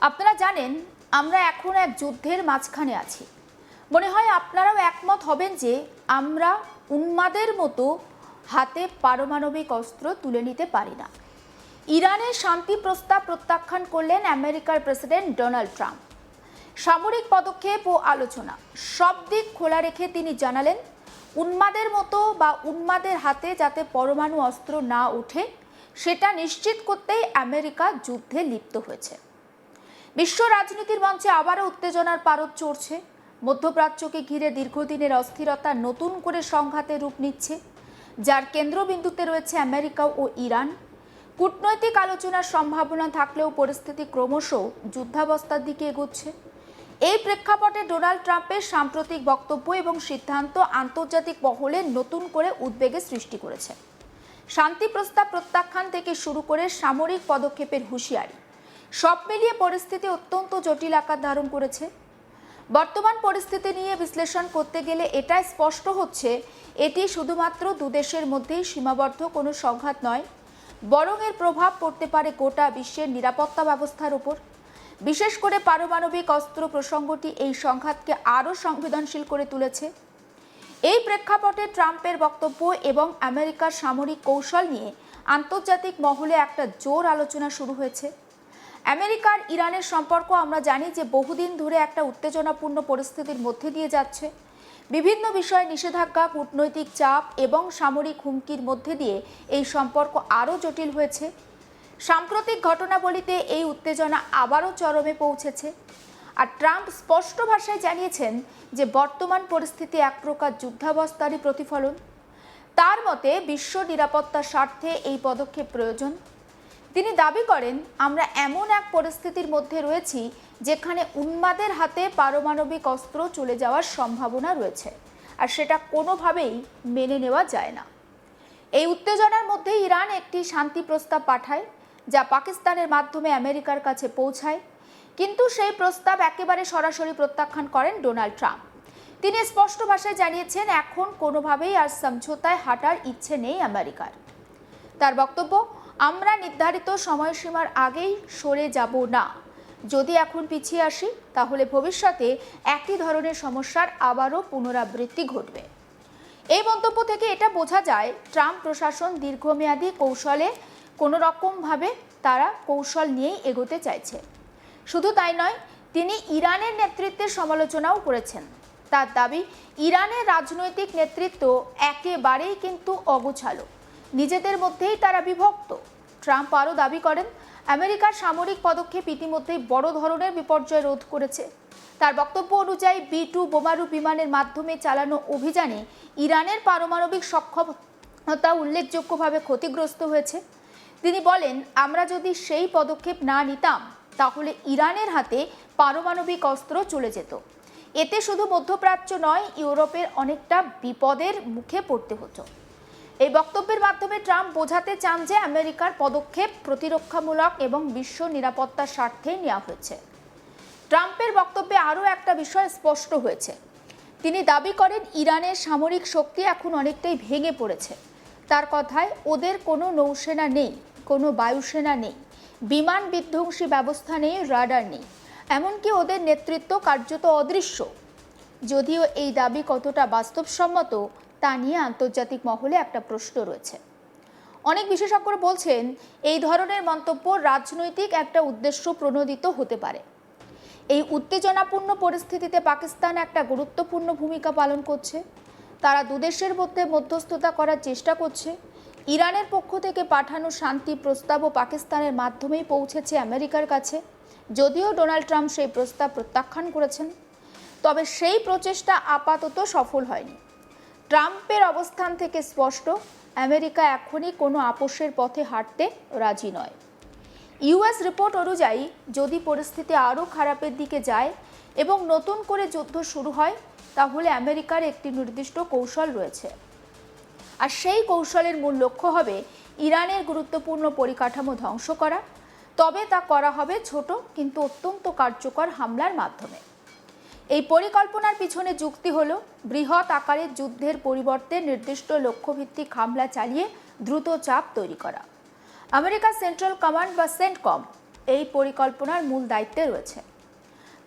আপনারা জানেন আমরা এখন এক যুদ্ধের মাঝখানে আছি। মনে হয় আপনারাও একমত হবেন যে আমরা উন্মাদের মতো হাতে পারমাণবিক অস্ত্র তুলে নিতে পারি না। ইরানের শান্তি প্রস্তাব প্রত্যাখ্যান করলেন আমেরিকার প্রেসিডেন্ট ডোনাল্ড ট্রাম্প। সামরিক পদক্ষেপ ও আলোচনা সব দিক খোলা রেখে তিনি জানালেন, উন্মাদের মতো বা উন্মাদের হাতে যাতে পরমাণু অস্ত্র না ওঠে সেটা নিশ্চিত করতেই আমেরিকা যুদ্ধে লিপ্ত হয়েছে। বিশ্ব রাজনীতির মঞ্চে আবারও উত্তেজনার পারদ চড়ছে। মধ্যপ্রাচ্যকে ঘিরে দীর্ঘদিনের অস্থিরতা নতুন করে সংঘাতের রূপ নিচ্ছে, যার কেন্দ্রবিন্দুতে রয়েছে আমেরিকা ও ইরান। কূটনৈতিক আলোচনার সম্ভাবনা থাকলেও পরিস্থিতি ক্রমশ যুদ্ধাবস্থার দিকে এগোচ্ছে। এই প্রেক্ষাপটে ডোনাল্ড ট্রাম্পের সাম্প্রতিক বক্তব্য এবং সিদ্ধান্ত আন্তর্জাতিক মহলে নতুন করে উদ্বেগের সৃষ্টি করেছে। শান্তি প্রস্তাব প্রত্যাখ্যান থেকে শুরু করে সামরিক পদক্ষেপের হুঁশিয়ারি, সব মিলিয়ে পরিস্থিতি অত্যন্ত জটিল আকার ধারণ করেছে। বর্তমান পরিস্থিতি নিয়ে বিশ্লেষণ করতে গেলে এটা স্পষ্ট হচ্ছে, এটি শুধুমাত্র দুদেশের মধ্যেই সীমাবদ্ধ কোনো সংঘাত নয়, বরং এর প্রভাব পড়তে পারে গোটা বিশ্বের নিরাপত্তা ব্যবস্থার উপর। বিশেষ করে পারমাণবিক অস্ত্র প্রসঙ্গটি এই সংঘাতকে আরও সংবেদনশীল করে তুলেছে। এই প্রেক্ষাপটে ট্রাম্পের বক্তব্য এবং আমেরিকার সামরিক কৌশল নিয়ে আন্তর্জাতিক মহলে একটা জোর আলোচনা শুরু হয়েছে। আমেরিকার ইরানের সম্পর্ক আমরা জানি যে বহুদিন ধরে একটা উত্তেজনাপূর্ণ পরিস্থিতির মধ্যে দিয়ে যাচ্ছে। বিভিন্ন বিষয়ে নিষেধাজ্ঞা, কূটনৈতিক চাপ এবং সামরিক হুমকির মধ্যে দিয়ে এই সম্পর্ক আরও জটিল হয়েছে। সাম্প্রতিক ঘটনাবলিতে এই উত্তেজনা আবারও চরমে পৌঁছেছে। আর ট্রাম্প স্পষ্ট ভাষায় জানিয়েছেন যে বর্তমান পরিস্থিতি এক প্রকার যুদ্ধাবস্থারই প্রতিফলন। তার মতে বিশ্ব নিরাপত্তার স্বার্থে এই পদক্ষেপ প্রয়োজন। তিনি দাবি করেন, আমরা এমন এক পরিস্থিতির মধ্যে রয়েছি যেখানে উন্মাদের হাতে পারমাণবিক অস্ত্র চলে যাওয়ার সম্ভাবনা রয়েছে, আর সেটা কোনোভাবেই মেনে নেওয়া যায় না। এই উত্তেজনার মধ্যে ইরান একটি শান্তি প্রস্তাব পাঠায়, যা পাকিস্তানের মাধ্যমে আমেরিকার কাছে পৌঁছায়। কিন্তু সেই প্রস্তাব একেবারে সরাসরি প্রত্যাখ্যান করেন ডোনাল্ড ট্রাম্প। তিনি স্পষ্ট ভাষায় জানিয়েছেন, এখন কোনোভাবেই আর সমঝোতায় হাঁটার ইচ্ছে নেই আমেরিকার। তার বক্তব্য, আমরা নির্ধারিত সময়সীমার আগেই সরে যাব না। যদি এখন পিছিয়ে আসি তাহলে ভবিষ্যতে একই ধরনের সমস্যার আবারও পুনরাবৃত্তি ঘটবে। এই মন্তব্য থেকে এটা বোঝা যায়, ট্রাম্প প্রশাসন দীর্ঘমেয়াদী কৌশলে কোনো রকমভাবে তারা কৌশল নিয়েই এগোতে চাইছে। শুধু তাই নয়, তিনি ইরানের নেতৃত্বের সমালোচনাও করেছেন। তার দাবি, ইরানের রাজনৈতিক নেতৃত্ব একেবারেই কিন্তু অগোছালো, নিজেদের মধ্যেই তারা বিভক্ত। ট্রাম্প আরও দাবি করেন, আমেরিকার সামরিক পদক্ষেপ ইতিমধ্যেই বড় ধরনের বিপর্যয় রোধ করেছে। তার বক্তব্য অনুযায়ী B-2 বোমারু বিমানের মাধ্যমে চালানো অভিযানে ইরানের পারমাণবিক সক্ষমতা উল্লেখযোগ্যভাবে ক্ষতিগ্রস্ত হয়েছে। তিনি বলেন, আমরা যদি সেই পদক্ষেপ না নিতাম তাহলে ইরানের হাতে পারমাণবিক অস্ত্র চলে যেত। এতে শুধু মধ্যপ্রাচ্য নয়, ইউরোপের অনেকটা বিপদের মুখে পড়তে হতো। এই বক্তব্যের মাধ্যমে ট্রাম্প বোঝাতে চান যে আমেরিকার পদক্ষেপ প্রতিরক্ষামূলক এবং বিশ্ব নিরাপত্তার স্বার্থে নেওয়া হয়েছে। ট্রাম্পের বক্তব্যে আরও একটা বিষয় স্পষ্ট হয়েছে। তিনি দাবি করেন, ইরানের সামরিক শক্তি এখন অনেকটাই ভেঙে পড়েছে। তার কথায়, ওদের কোনো নৌসেনা নেই, কোনো বায়ুসেনা নেই, বিমান বিধ্বংসী ব্যবস্থা নেই, রাডার নেই, এমনকি ওদের নেতৃত্ব কার্যত অদৃশ্য। যদিও এই দাবি কতটা বাস্তবসম্মত তা নিয়ে আন্তর্জাতিক মহলে একটা প্রশ্ন রয়েছে। অনেক বিশেষজ্ঞরা বলছেন, এই ধরনের মন্তব্য রাজনৈতিক একটা উদ্দেশ্য প্রণোদিত হতে পারে। এই উত্তেজনাপূর্ণ পরিস্থিতিতে পাকিস্তান একটা গুরুত্বপূর্ণ ভূমিকা পালন করছে। তারা দুদেশের মধ্যে মধ্যস্থতা করার চেষ্টা করছে। ইরানের পক্ষ থেকে পাঠানো শান্তি প্রস্তাবও পাকিস্তানের মাধ্যমেই পৌঁছেছে আমেরিকার কাছে। যদিও ডোনাল্ড ট্রাম্প সেই প্রস্তাব প্রত্যাখ্যান করেছেন, তবে সেই প্রচেষ্টা আপাতত সফল হয়নি। ট্রাম্পের অবস্থান থেকে স্পষ্ট, আমেরিকা এখনই কোনো আপোষের পথে হাঁটতে রাজি নয়। ইউএস রিপোর্ট অনুযায়ী, যদি পরিস্থিতি আরও খারাপের দিকে যায় এবং নতুন করে যুদ্ধ শুরু হয়, তাহলে আমেরিকার একটি নির্দিষ্ট কৌশল রয়েছে। আর সেই কৌশলের মূল লক্ষ্য হবে ইরানের গুরুত্বপূর্ণ পরিকাঠামো ধ্বংস করা। তবে তা করা হবে ছোট কিন্তু অত্যন্ত কার্যকর হামলার মাধ্যমে। এই পরিকল্পনার পিছনে যুক্তি হলো, বৃহৎ আকারের যুদ্ধের পরিবর্তে নির্দিষ্ট লক্ষ্যভিত্তিক হামলা চালিয়ে দ্রুত চাপ তৈরি করা। আমেরিকা সেন্ট্রাল কমান্ড বা সেন্টকম এই পরিকল্পনার মূল দায়িত্বে রয়েছে।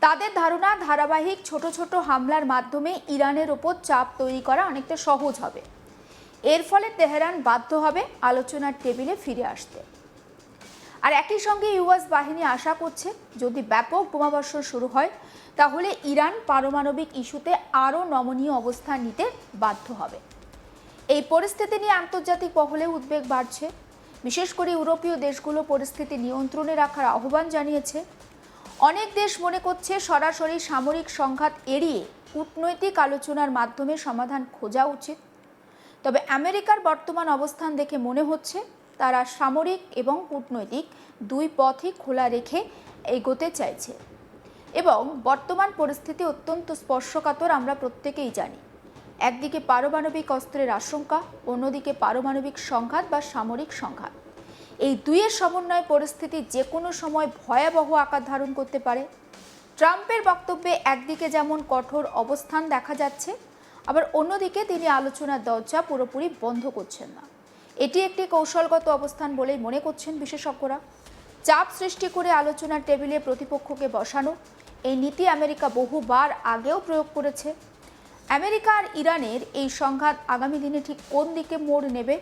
তাদের ধারণা, ধারাবাহিক ছোট ছোট হামলার মাধ্যমে ইরানের ওপর চাপ তৈরি করা অনেকটা সহজ হবে। এর ফলে তেহরান বাধ্য হবে আলোচনার টেবিলে ফিরে আসতে। আর একই সঙ্গে ইউএস বাহিনী আশা করছে, যদি ব্যাপক বোমাবর্ষণ শুরু হয় তাহলে ইরান পারমাণবিক ইস্যুতে আরও নমনীয় অবস্থান নিতে বাধ্য হবে। এই পরিস্থিতি নিয়ে আন্তর্জাতিক মহলে উদ্বেগ বাড়ছে। বিশেষ করে ইউরোপীয় দেশগুলো পরিস্থিতি নিয়ন্ত্রণে রাখার আহ্বান জানিয়েছে। অনেক দেশ মনে করছে সরাসরি সামরিক সংঘাত এড়িয়ে কূটনৈতিক আলোচনার মাধ্যমে সমাধান খোঁজা উচিত। তবে আমেরিকার বর্তমান অবস্থান দেখে মনে হচ্ছে তারা সামরিক এবং কূটনৈতিক দুই পথই খোলা রেখে এগোতে চাইছে। এবং বর্তমান পরিস্থিতি অত্যন্ত স্পর্শকাতর, আমরা প্রত্যেকেই জানি। একদিকে পারমাণবিক অস্ত্রের আশঙ্কা, অন্যদিকে পারমাণবিক সংঘাত বা সামরিক সংঘাত। এই দুইয়ের সমন্বয় পরিস্থিতি যে কোনো সময় ভয়াবহ আকার ধারণ করতে পারে। ট্রাম্পের বক্তব্যে একদিকে যেমন কঠোর অবস্থান দেখা যাচ্ছে, আবার অন্যদিকে তিনি আলোচনার দরজা পুরোপুরি বন্ধ করছেন না। এটি একটি কৌশলগত অবস্থান বলেই মনে করছেন বিশেষজ্ঞরা। চাপ সৃষ্টি করে আলোচনার টেবিলে প্রতিপক্ষকে বসানো, এই নীতি আমেরিকা বহুবার আগেও প্রয়োগ করেছে। আমেরিকা আর ইরানের এই সংঘাত আগামী দিনে ঠিক কোন দিকে মোড় নেবে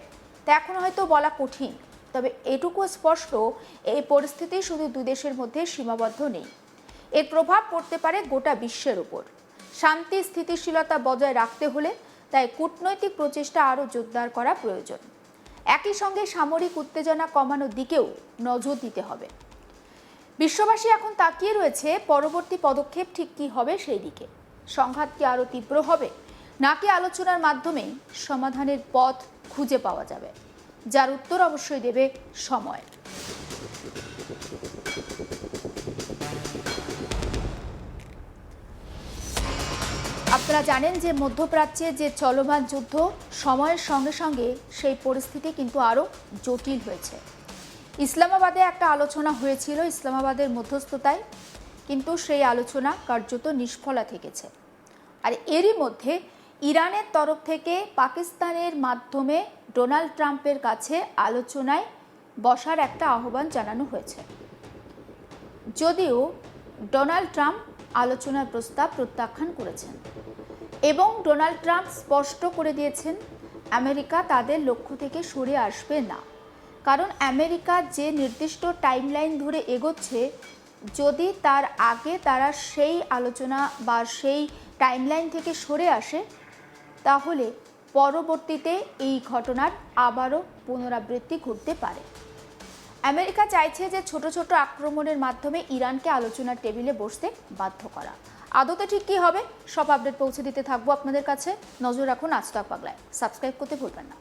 তা এখন হয়তো বলা কঠিন। তবে এটুকু স্পষ্ট, এই পরিস্থিতি শুধু দুই দেশের মধ্যে সীমাবদ্ধ নেই। এর প্রভাব পড়তে পারে গোটা বিশ্বের উপর। শান্তি স্থিতিশীলতা বজায় রাখতে হলে তাই কূটনৈতিক প্রচেষ্টা আরও জোরদার করা প্রয়োজন। একই সঙ্গে সামরিক উত্তেজনা কমানোর দিকেও নজর দিতে হবে। বিশ্ববাসী এখন তাকিয়ে রয়েছে পরবর্তী পদক্ষেপ ঠিক কী হবে সেই দিকে। সংঘাত কি আরও তীব্র হবে, নাকি আলোচনার মাধ্যমে সমাধানের পথ খুঁজে পাওয়া যাবে, যার উত্তর অবশ্যই দেবে সময়। আপনারা জানেন যে মধ্যপ্রাচ্যে যে চলমান যুদ্ধ, সময়ের সঙ্গে সঙ্গে সেই পরিস্থিতি কিন্তু আরও জটিল হয়েছে। ইসলামাবাদে একটা আলোচনা হয়েছিল ইসলামাবাদের মধ্যস্থতায়, কিন্তু সেই আলোচনা কার্যত নিষ্ফলা থেকেছে। আর এরই মধ্যে ইরানের তরফ থেকে পাকিস্তানের মাধ্যমে ডোনাল্ড ট্রাম্পের কাছে আলোচনায় বসার একটা আহ্বান জানানো হয়েছে। যদিও ডোনাল্ড ট্রাম্প আলোচনার প্রস্তাব প্রত্যাখ্যান করেছেন এবং ডোনাল্ড ট্রাম্প স্পষ্ট করে দিয়েছেন আমেরিকা তাদের লক্ষ্য থেকে সরে আসবে না। কারণ আমেরিকা যে নির্দিষ্ট টাইমলাইন ধরে এগোচ্ছে, যদি তার আগে তারা সেই আলোচনা বা সেই টাইমলাইন থেকে সরে আসে, তাহলে পরবর্তীতে এই ঘটনার আবারও পুনরাবৃত্তি ঘটতে পারে। আমেরিকা চাইছে যে ছোট ছোট আক্রমণের মাধ্যমে ইরানকে আলোচনার টেবিলে বসতে বাধ্য করা। আদতে ঠিক কী হবে, সব আপডেট পৌঁছে দিতে থাকবো আপনাদের কাছে। নজর রাখুন আজ তাক বাংলায়। সাবস্ক্রাইব করতে ভুলবেন না।